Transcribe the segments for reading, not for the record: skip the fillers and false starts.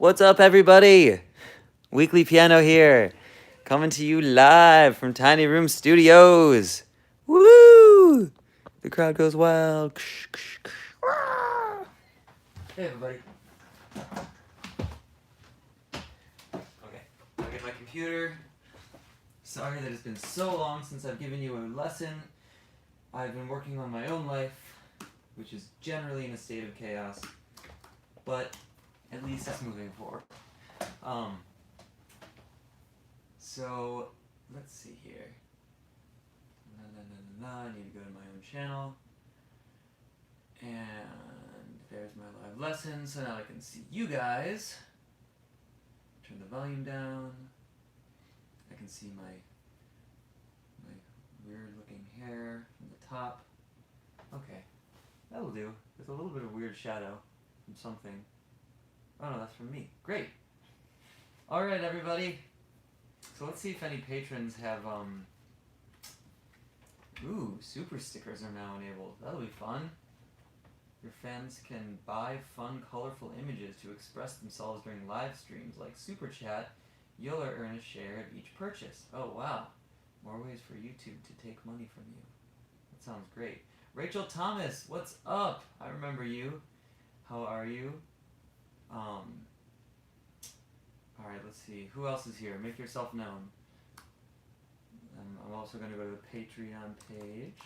What's up, everybody? Weekly Piano here, coming to you live from Tiny Room Studios. Woo! The crowd goes wild. Hey, everybody. Okay, I'll get my computer. Sorry that it's been so long since I've given you a lesson. I've been working on my own life, which is generally in a state of chaos, but at least it's moving forward. So let's see here. I need to go to my own channel. And there's my live lesson, so now I can see you guys. Turn the volume down. I can see my weird looking hair from the top. Okay, that'll do. There's a little bit of weird shadow from something. Oh no, that's from me. Great. Alright, everybody. So let's see if any patrons have, ooh, super stickers are now enabled. That'll be fun. Your fans can buy fun, colorful images to express themselves during live streams like Super Chat. You'll earn a share of each purchase. Oh, wow. More ways for YouTube to take money from you. That sounds great. Rachel Thomas, what's up? I remember you. How are you? Alright, let's see. Who else is here? Make yourself known. I'm also going to go to the Patreon page.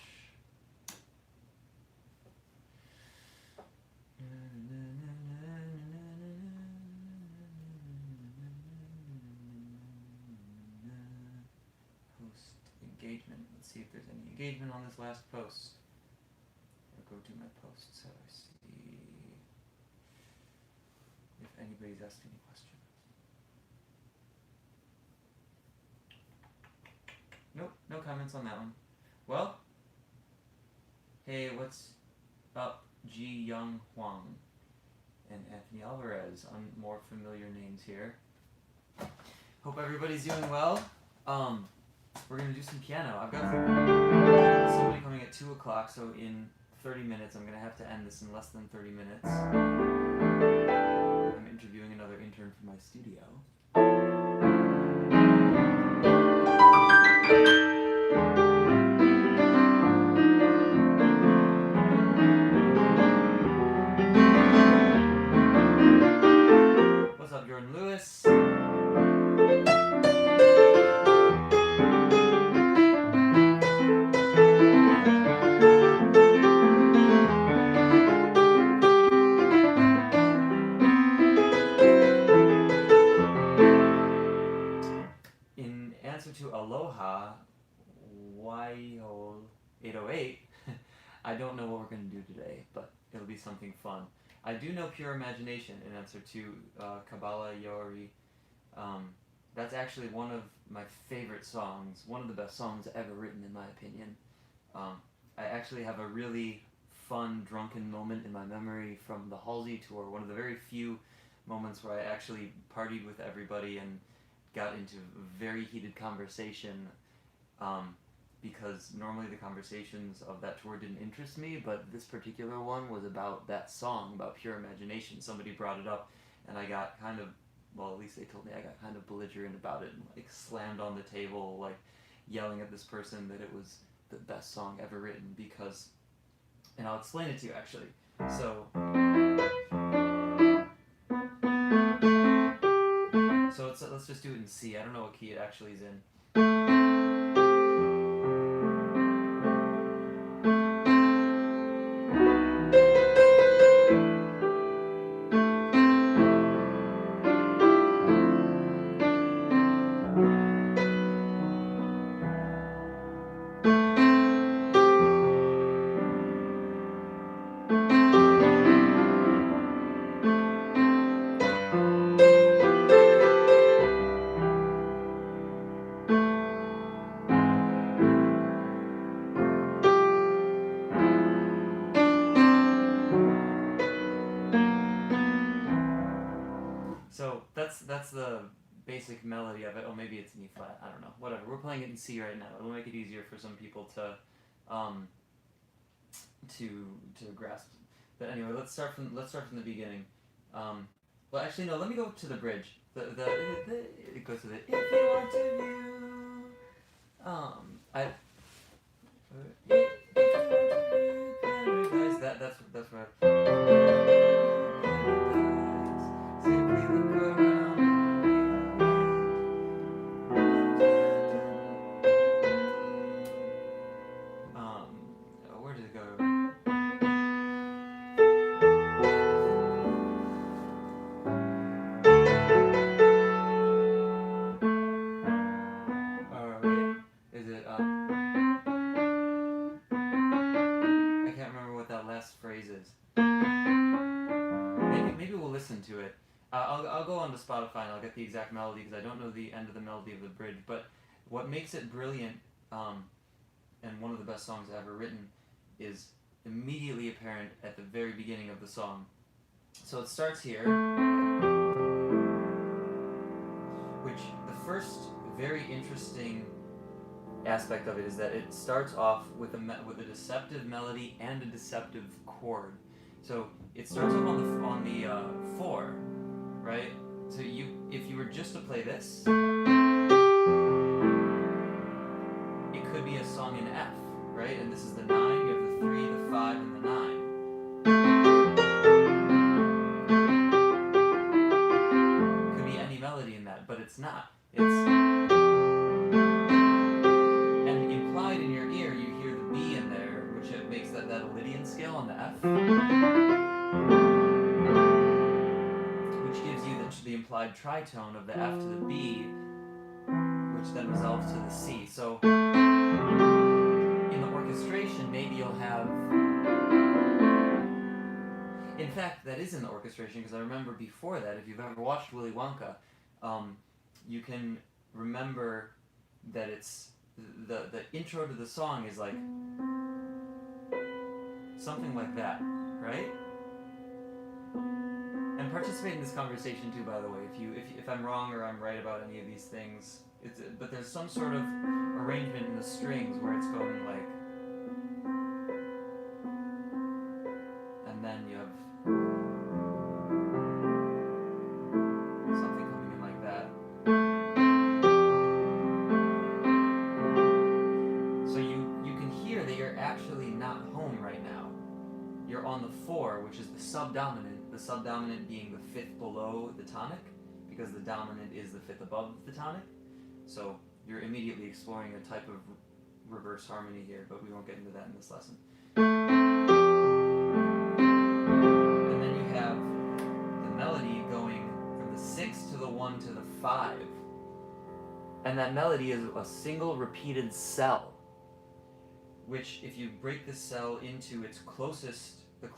Post engagement. Let's see if there's any engagement on this last post. I'll go to my posts so I see if anybody's asked any questions. Nope, no comments on that one. Well, hey, what's up, Ji Young Huang and Anthony Alvarez on more familiar names here. Hope everybody's doing well. We're gonna do some piano. I've got somebody coming at 2 o'clock, so in 30 minutes, I'm gonna have to end this in less than 30 minutes. I'm interviewing another intern for my studio. What's up, Jordan Lewis? In answer to Aloha, Waihol808, I don't know what we're going to do today, but it'll be something fun. I do know Pure Imagination in answer to Kabbalah Yori. That's actually one of my favorite songs, one of the best songs ever written in my opinion. I actually have a really fun drunken moment in my memory from the Halsey tour, one of the very few moments where I actually partied with everybody and got into very heated conversation, because normally the conversations of that tour didn't interest me, but this particular one was about that song, about Pure Imagination. Somebody brought it up, and I got kind of, well, at least they told me I got kind of belligerent about it, and like slammed on the table, like yelling at this person that it was the best song ever written because, and I'll explain it to you actually. So let's just do it in C. I don't know what key it actually is in. So that's the basic melody of it. Oh, maybe it's in E flat. I don't know. Whatever. We're playing it in C right now. It'll make it easier for some people to grasp. But anyway, let's start from the beginning. Well, actually, no. Let me go to the bridge. It goes to the if you want to view. I. If you want to view paradise. That's right. Simply look around. Where did it go? Wait. Is it I can't remember what that last phrase is. Maybe we'll listen to it. I'll go onto Spotify and I'll get the exact melody because I don't know the end of the melody of the bridge. But what makes it brilliant, and one of the best songs I've ever written, is immediately apparent at the very beginning of the song. So it starts here, which the first very interesting aspect of it is that it starts off with a deceptive melody and a deceptive chord. So it starts off on the 4, right? So if you were just to play this, it could be a song in F, right? And this is the 9. You have the 3, the 5, and the 9. Could be any melody in that, but it's not. And implied in your ear, you hear the B in there, which it makes that Lydian scale on the F, which gives you the implied tritone of the F to the B, which then resolves to the C. So in the orchestration, maybe you'll have. In fact, that is in the orchestration because I remember before that, if you've ever watched Willy Wonka, you can remember that it's the intro to the song is like something like that, right? And participate in this conversation too, by the way. If I'm wrong or I'm right about any of these things, but there's some sort of arrangement in the strings where it's going like, and then you have something coming in like that. So you can hear that you're actually not home right now. You're on the 4, which is the subdominant. The subdominant being the 5th below the tonic, because the dominant is the 5th above the tonic. So you're immediately exploring a type of reverse harmony here, but we won't get into that in this lesson. And then you have the melody going from the 6 to the 1 to the 5. And that melody is a single repeated cell, which if you break the cell into its closest, the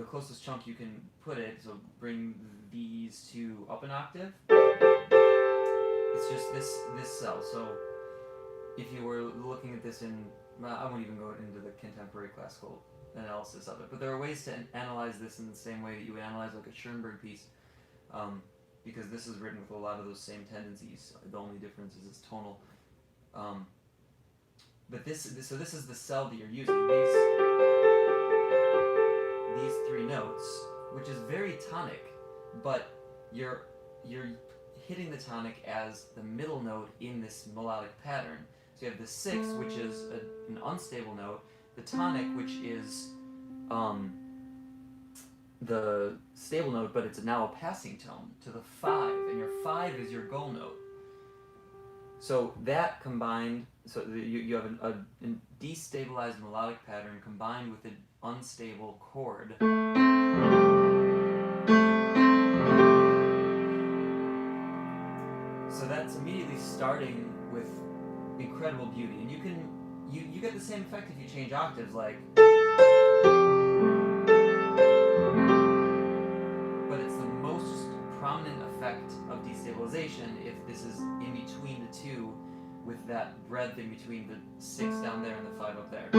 closest chunk you can put it, so bring these two up an octave, it's just this cell. So if you were looking at this in, I won't even go into the contemporary classical analysis of it, but there are ways to analyze this in the same way that you would analyze like a Schoenberg piece, because this is written with a lot of those same tendencies. The only difference is it's tonal. But this is the cell that you're using. These 3 notes, which is very tonic, but you're hitting the tonic as the middle note in this melodic pattern. So you have the 6, which is an unstable note, the tonic, which is the stable note, but it's now a passing tone to the 5, and your 5 is your goal note. So that combined, so you have a destabilized melodic pattern combined with an unstable chord. So that's immediately starting with incredible beauty, and you get the same effect if you change octaves, like. But it's the most prominent effect of destabilization if this is in between the 2, with that breadth in between the 6 down there and the 5 up there.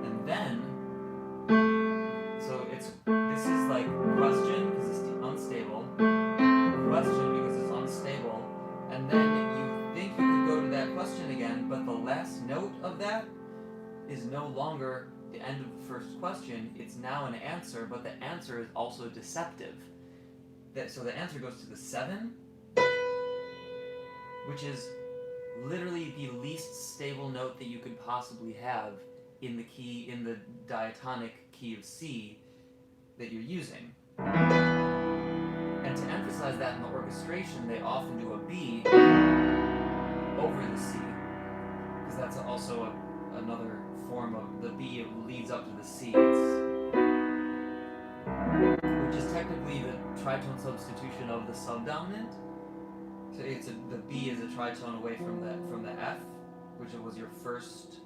And then, so this is like question because it's unstable, question because it's unstable, and then you think you could go to that question again, but the last note of that is no longer the end of the first question, it's now an answer, but the answer is also deceptive. So the answer goes to the 7, which is literally the least stable note that you could possibly have in the diatonic key of C that you're using. And to emphasize that in the orchestration, they often do a B over the C, because that's also another form of the B. It leads up to the C, which is technically the tritone substitution of the subdominant. So the B is a tritone away from the F, which was your first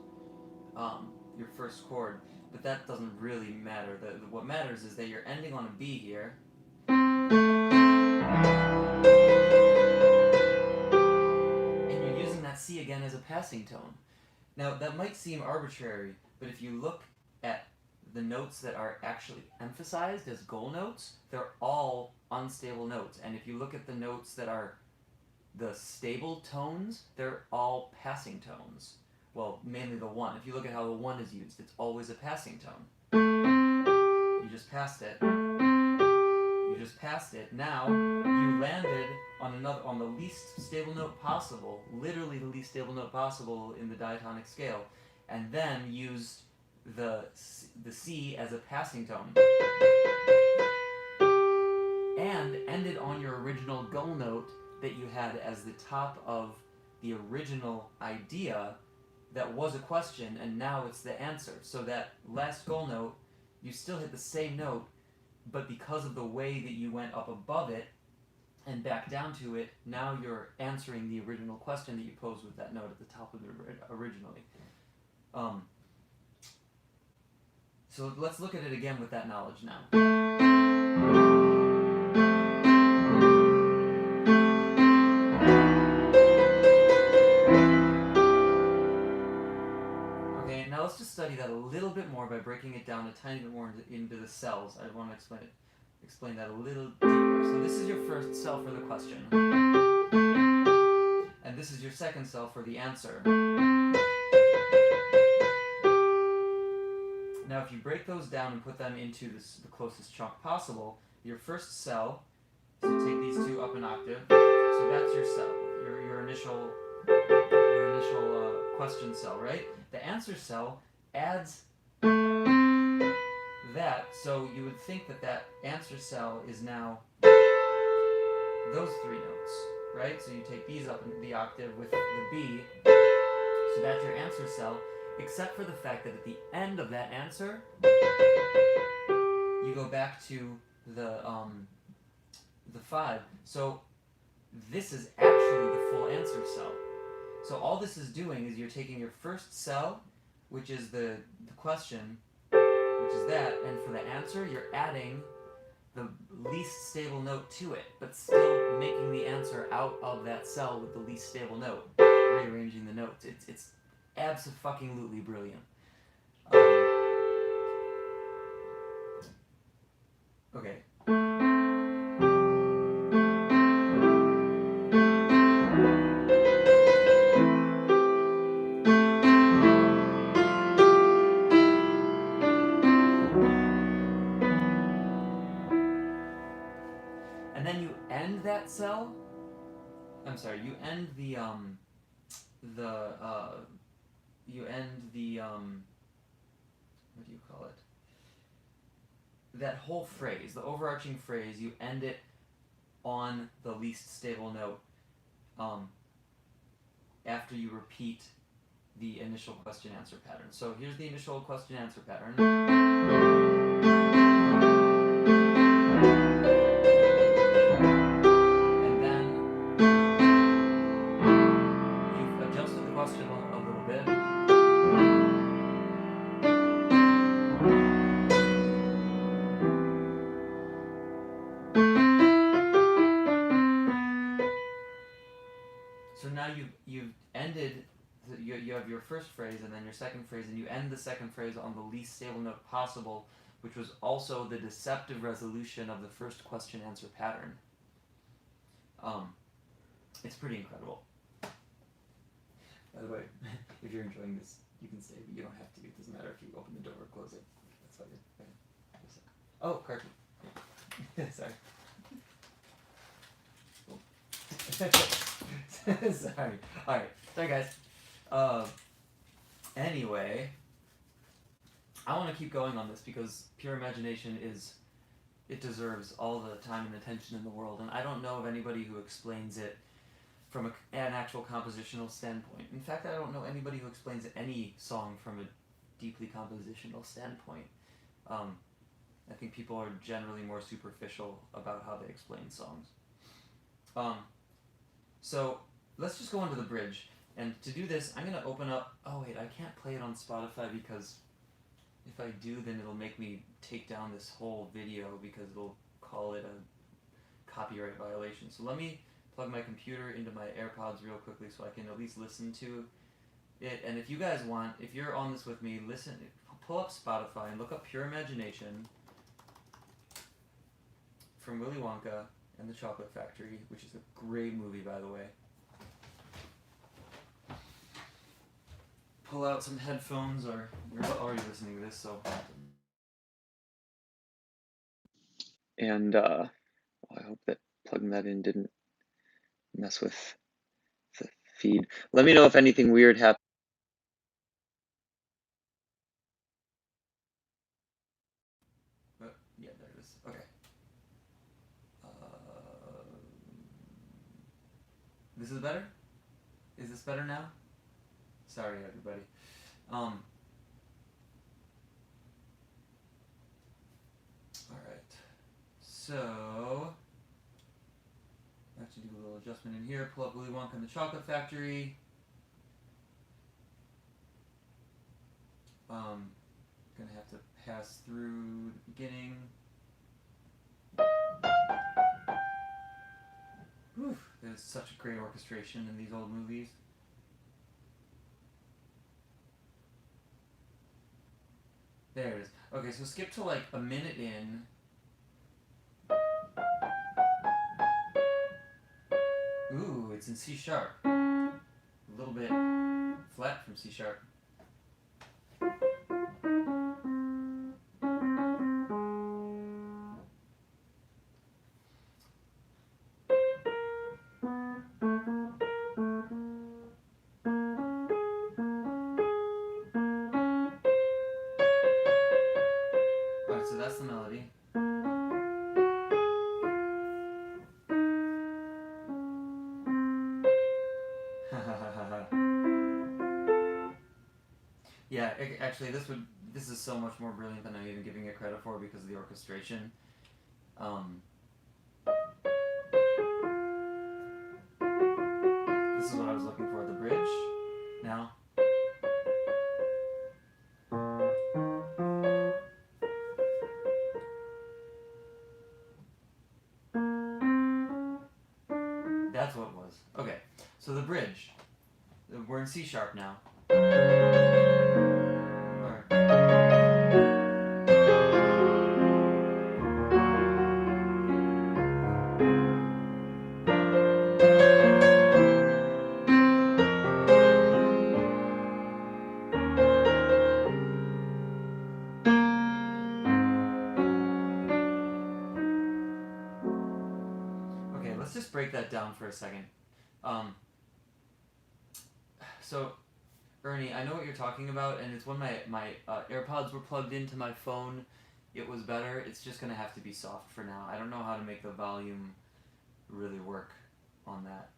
chord. But that doesn't really matter. What matters is that you're ending on a B here. And you're using that C again as a passing tone. Now, that might seem arbitrary, but if you look at the notes that are actually emphasized as goal notes, they're all unstable notes. And if you look at the notes that are the stable tones, they're all passing tones. Well, mainly the 1. If you look at how the 1 is used, it's always a passing tone. You just passed it. Now, you landed on the least stable note possible, literally the least stable note possible in the diatonic scale, and then used the C as a passing tone. And ended on your original goal note that you had as the top of the original idea that was a question, and now it's the answer. So that last goal note, you still hit the same note, but because of the way that you went up above it and back down to it, now you're answering the original question that you posed with that note at the top of it originally. So let's look at it again with that knowledge now. Okay, now let's just study that a little bit more by breaking it down a tiny bit more into the cells. I want to explain that a little deeper. So this is your first cell for the question. And this is your second cell for the answer. Now if you break those down and put them into the closest chunk possible, your first cell, so take these two up an octave, so that's your cell, your initial question cell, right? The answer cell adds that, so you would think that answer cell is now those 3 notes, right? So you take these up in the octave with the B, so that's your answer cell, except for the fact that at the end of that answer, you go back to the 5. So this is actually the full answer cell. So all this is doing is you're taking your first cell, which is the question, which is that, and for the answer, you're adding the least stable note to it, but still making the answer out of that cell with the least stable note, rearranging the notes. It's abso-fucking-lutely brilliant. Okay. And then you end that cell. I'm sorry. You end the what do you call it? That whole phrase, the overarching phrase, you end it on the least stable note after you repeat the initial question-answer pattern. So here's the initial question-answer pattern. And then you've adjusted the question a little bit. So now you've ended, you have your first phrase and then your second phrase, and you end the second phrase on the least stable note possible, which was also the deceptive resolution of the first question-answer pattern. It's pretty incredible. By the way, if you're enjoying this, You can stay, but you don't have to. It doesn't matter if you open the door or close it. That's all good. Okay. Oh, cartoon. Sorry. Sorry. Alright. Sorry, guys. Anyway, I want to keep going on this because pure imagination it deserves all the time and attention in the world, and I don't know of anybody who explains it from an actual compositional standpoint. In fact, I don't know anybody who explains any song from a deeply compositional standpoint. I think people are generally more superficial about how they explain songs. So let's just go into the bridge. And to do this, I'm going to open up... Oh, wait, I can't play it on Spotify because if I do, then it'll make me take down this whole video because it'll call it a copyright violation. So let me plug my computer into my AirPods real quickly so I can at least listen to it. And if you guys want, if you're on this with me, listen, pull up Spotify and look up Pure Imagination from Willy Wonka and the Chocolate Factory, which is a great movie, by the way. Pull out some headphones, or you're already listening to this, so... And I hope that plugging that in didn't mess with the feed. Let me know if anything weird happens. Yeah, there it is. Okay. This is better? Is this better now? Sorry, everybody. Alright. So, I have to do a little adjustment in here. Pull up Willy Wonka and the Chocolate Factory. Gonna have to pass through the beginning. Whew, there's such a great orchestration in these old movies. There it is. Okay, so skip to like a minute in. Ooh, it's in C sharp. A little bit flat from C sharp. Alright, so that's the melody. Yeah, actually, this is so much more brilliant than I'm even giving it credit for because of the orchestration. This is what I was looking for, the bridge. Now. That's what it was. Okay, so the bridge. We're in C sharp now. Okay, let's just break that down for a second. So, Ernie, I know what you're talking about, and it's when my AirPods were plugged into my phone, it was better. It's just going to have to be soft for now. I don't know how to make the volume really work on that,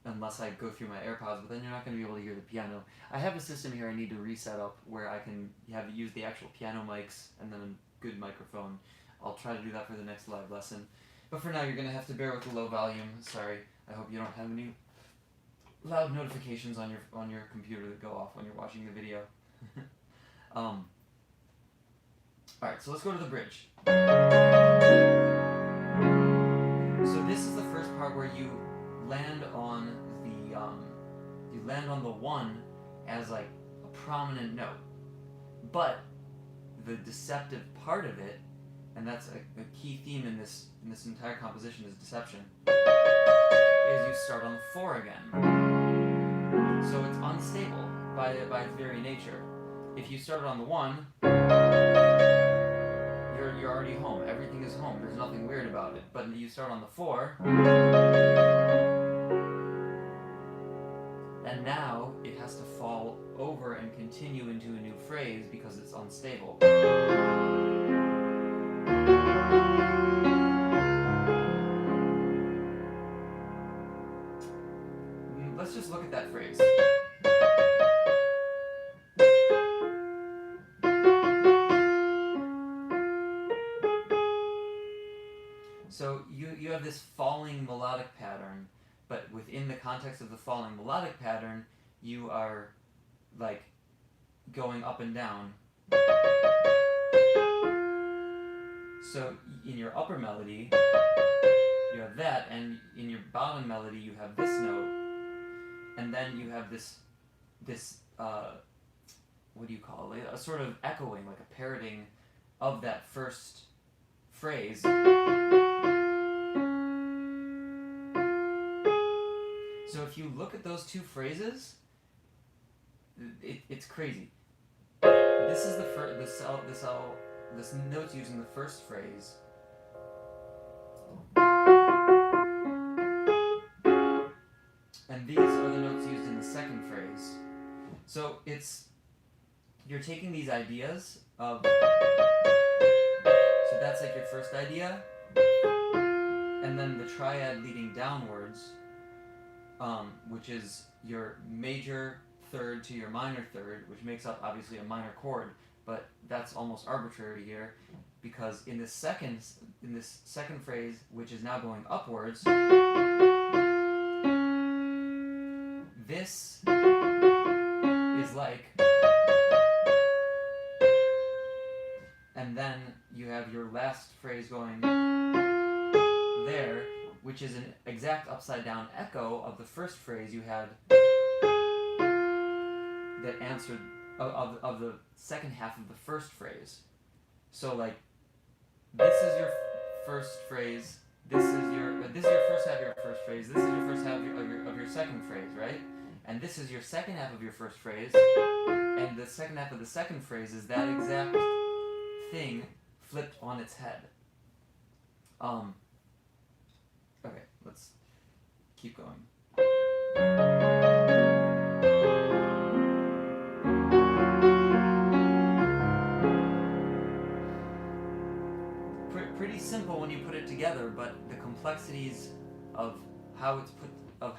unless I go through my AirPods, but then you're not going to be able to hear the piano. I have a system here I need to reset up where I can use the actual piano mics and then a good microphone. I'll try to do that for the next live lesson. But for now, you're going to have to bear with the low volume. Sorry. I hope you don't have any loud notifications on your computer that go off when you're watching the video. Alright, so let's go to the bridge. So this is the first part where you land on the one as like a prominent note. But the deceptive part of it, and that's a key theme in this entire composition, is deception, is you start on the 4 again. So it's unstable by its very nature. If you started on the 1, you're already home. Everything is home. There's nothing weird about it. But you start on the 4, and now it has to fall over and continue into a new phrase because it's unstable. Let's just look at that phrase. So you have this falling melodic pattern, but within the context of the falling melodic pattern, you are like going up and down. So in your upper melody, you have that, and in your bottom melody, you have this note, and then you have this what do you call it? A sort of echoing, like a parroting of that first phrase. So if you look at those two phrases, it's crazy. This is this note's using the first phrase. And these are the notes used in the second phrase. So you're taking these ideas of, so that's like your first idea, and then the triad leading downwards, which is your major third to your minor third, which makes up obviously a minor chord, but that's almost arbitrary here, because in this second phrase, which is now going upwards, this is like, and then you have your last phrase going there, which is an exact upside down echo of the first phrase you had that answered of the second half of the first phrase. So like, this is your first phrase, this is your first half of your first phrase, this is your first half of your second phrase, right? And this is your second half of your first phrase, and the second half of the second phrase is that exact thing flipped on its head. Okay, let's keep going. Pretty simple when you put it together, but the complexities of how it's put, of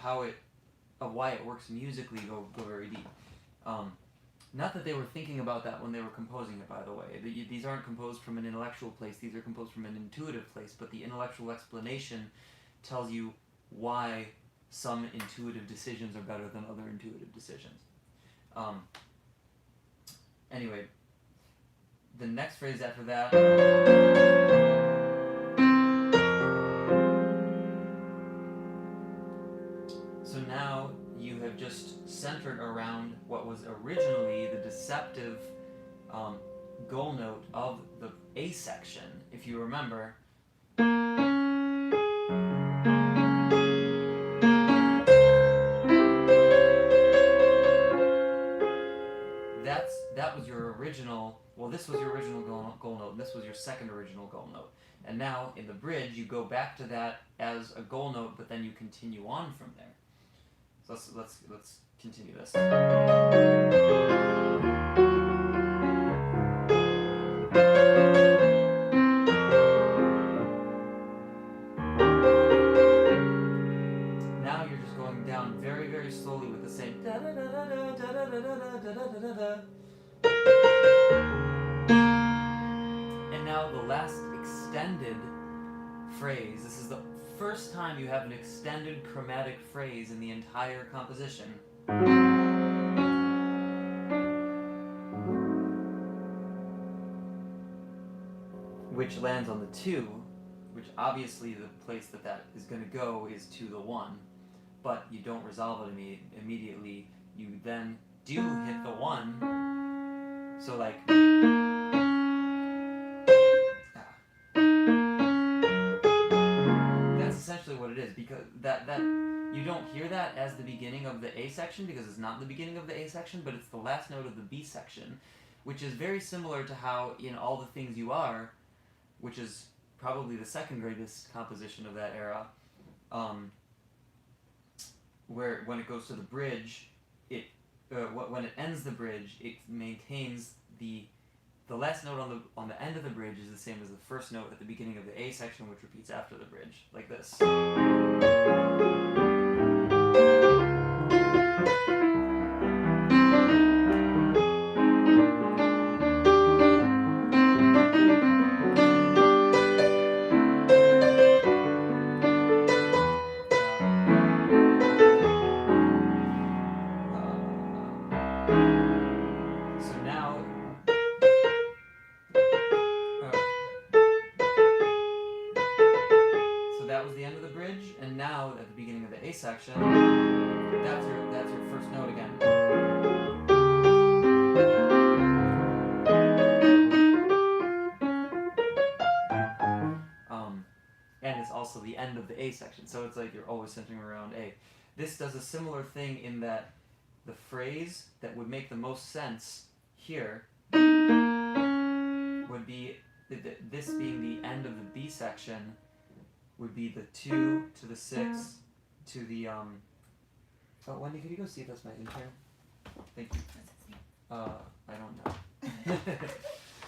why it works musically go very deep. Not that they were thinking about that when they were composing it, by the way. These aren't composed from an intellectual place, these are composed from an intuitive place, but the intellectual explanation tells you why some intuitive decisions are better than other intuitive decisions. Anyway, the next phrase after that, so now you have just centered around what was originally the deceptive goal note of the A section. If you remember, that was your original, well, this was your original goal note, and this was your second original goal note. And now in the bridge, you go back to that as a goal note, but then you continue on from there. So let's continue this. Now you're just going down very, very slowly with the same da da da da da da da da da da da da. And now the last extended phrase. This is the first time you have an extended chromatic phrase in the entire composition. Which lands on the 2, which obviously the place that is going to go is to the 1, but you don't resolve it immediately. You then do hit the 1, so like, that's essentially what it is, because that you don't hear that as the beginning of of the A section because it's not the beginning of the A section, but it's the last note of the B section, which is very similar to how in All the Things You Are, which is probably the second greatest composition of that era, where when it goes to the bridge, when it ends the bridge, it maintains the last note on the end of the bridge is the same as the first note at the beginning of the A section, which repeats after the bridge, like this. Section, that's your first note again. And it's also the end of the A section, so it's like you're always centering around A. This does a similar thing in that the phrase that would make the most sense here would be, this being the end of the B section, would be the 2 to the 6 to the oh, Wendy, could you go see if that's my intern? Thank you. I don't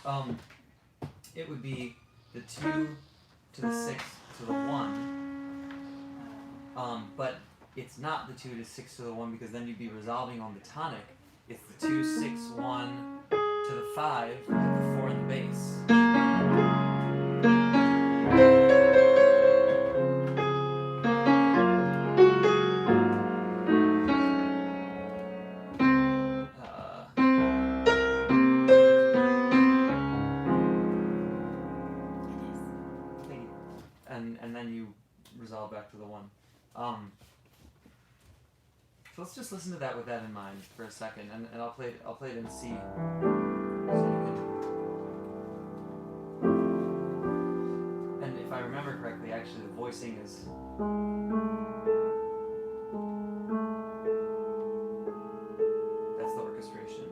know. It would be the 2 to the 6 to the 1. But it's not the 2 to 6 to the 1 because then you'd be resolving on the tonic. It's the 2, 6, 1 to the 5 with the 4 in the bass. And then you resolve back to the 1. So let's just listen to that with that in mind for a second, and I'll play it in C. And if I remember correctly, actually the voicing is. That's the orchestration.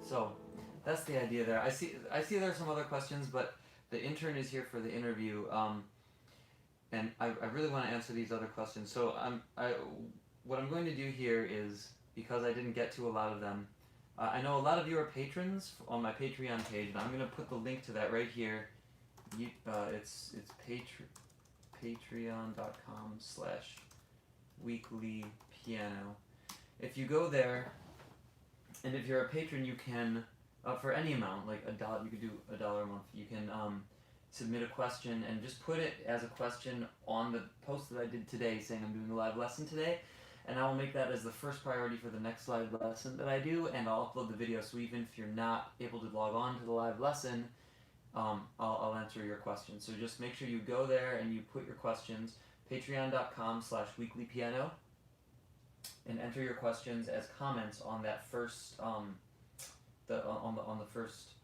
So that's the idea there. I see there are some other questions, but the intern is here for the interview, and I really want to answer these other questions. So what I'm going to do here is, because I didn't get to a lot of them, I know a lot of you are patrons on my Patreon page, and I'm going to put the link to that right here. It's patreon.com/weeklypiano. If you go there, and if you're a patron, you can, for any amount, like $1, you could do $1 a month. You can submit a question and just put it as a question on the post that I did today, saying I'm doing a live lesson today, and I will make that as the first priority for the next live lesson that I do, and I'll upload the video. So even if you're not able to log on to the live lesson, I'll answer your questions. So just make sure you go there and you put your questions, patreon.com/weeklypiano, and enter your questions as comments on that first on the first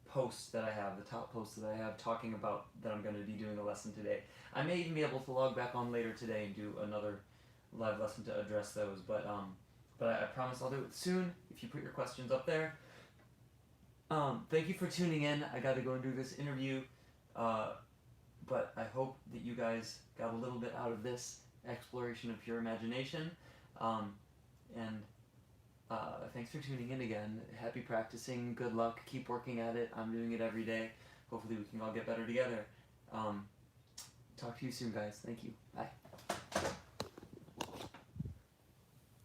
post that I have, the top post that I have talking about that I'm going to be doing a lesson today. I may even be able to log back on later today and do another live lesson to address those, but I promise I'll do it soon if you put your questions up there. Thank you for tuning in. I got to go and do this interview, but I hope that you guys got a little bit out of this exploration of pure imagination, and thanks for tuning in again. Happy practicing. Good luck. Keep working at it. I'm doing it every day. Hopefully we can all get better together. Talk to you soon, guys. Thank you. Bye.